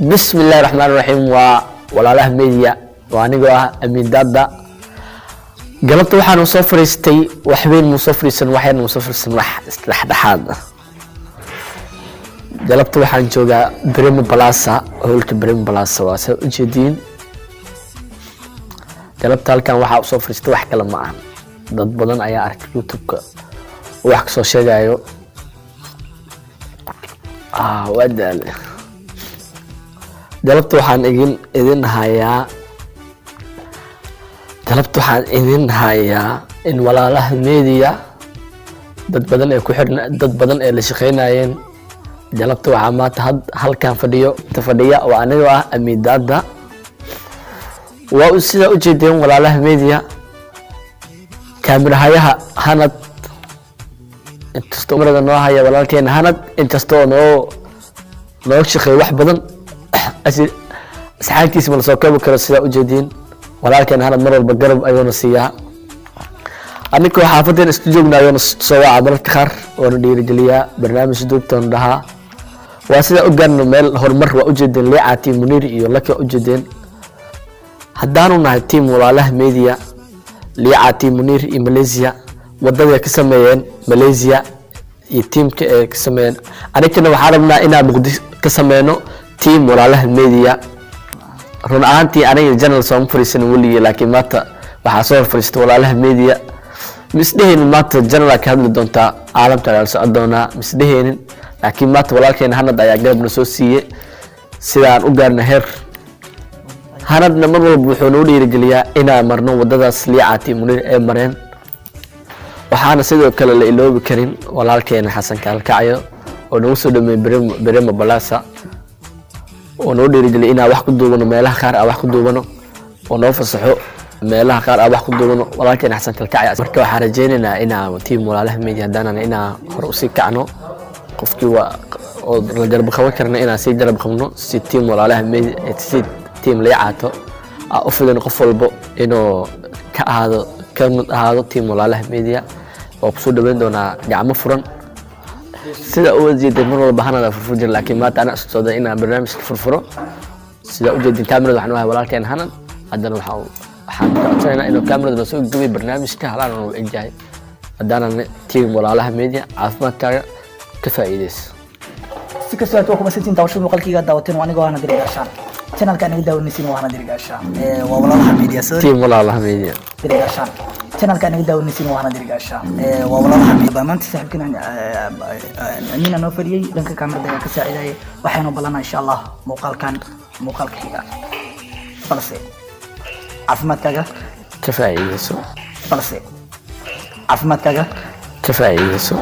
بسم الله الرحمن الرحيم ولا له ميديا وأنا أمين دادا قلبت waxaan u soo fariistay waxbeen mu soo fariisan waxaan mu soo fariisan wax dhaxdhaxaad قلبت waxaan joogaa Bremo Plaza hoolka Bremo Plaza waa soo jeedin قلبت halkan waxa u soo fariistay wax kale ma aha dad badan ayaa arkay YouTube-ka wax ka soo sheegayo wadaal قلبت waxaan idin hayaa قلبت waxaan idin hayaa in walaalaha media dad badan ay ku xirna dad badan ay la shaqeynayeen قلبت waxa maanta halkan fadhiya oo aniga Amiin Dada waa sida u jeedeen walaalaha media kaamiraha Hanad intasto marada noo haya walaalkeen Hanad intasto noo shaqeey wax badan asxaabtiisa ma soo koobi karo sida u jeedeen walaalkeen Hanad mar walba garab ayuu siiyaa aniko xaafadeen isku joognaayo soo waa marka qaar oo dhiirigeliya barnaamij duubtan dhaha waa sida u gaarno meel horumar waa u jeedeen Leecaati Munir iyo laka u jeedeen haddaanu nahay team walaalaha media Leecaati Munir iyo Malaysia wadada ka sameeyeen Malaysia iyo teamka ee ka sameeyeen anigana waxaan rabnaa inaan Muqdisho ka sameeyno team walaalaha media run ahaantii aniga channel soo fariisan waliye laakiin maanta waxa soo fariistay walaalaha media misdheheen maanta channel ka hadli doonta caalamka la socodona misdheheen laakiin maanta walaalkeen Hanad ayaa garabna soo siiyay sidaan u gaarna heer Hanadna mar walba wuxuu noo dhiirigeliyaa inaan marno wadadaas Leecaati Munir ee mareen waxaana sidoo kale la iloobi karin walaalkeen Xasan Kalkacayo oo noo soo dhameeyay Bremo Plaza oo noo dhiirigeliya inaan wax ku duubano meelaha qaar wax ku duubano oo noo fasaxo meelaha qaar wax ku duubano walaalkeen Xasan Kalkacayo marka waxaan rajaynaynaa inaan team walaalaha media hadana inaan hor u sii kacno qofkii waa oo la garab qaban karna inaan sii garab qabno si team walaalaha media si team Leecato u fidan qof walba inuu ka ahaado team walaalaha media oo ku soo dhaweyn doona gacmo furan sida uu jeeday mar walba Hanad furfur laakiin maanta ana isku soo inaan barnaamijka furfuro sida uu jeedin kaamirada waxaan wahay walaalkeen Hanad hadana waxaan codsanaynaa inuu kaamirada soo gudbiyo barnaamijka halaan oo ejaay hadana team walaalaha media caafimaadkaaga ka faa'iideyso si kastoo aad ku masantiin daawashada muuqaalkayga daawateen waa aniga Hanad Dirigaashaan channelka aniga daawanaysiin waa Hanad Dirigaashaan waa walaalaha media team walaalaha media Dirigaashaan channelka aniga daawanaysiin waa Hanad Dirigaashaan waa walaalaha media maanta saaxiibkina Amiin noo fariyay dhanka kaamirada ka saaciday waxaynu balana insha Allah muuqaalka xiga balse caafimaadkaaga ka faa'iideyso balse caafimaadkaaga ka faa'iideyso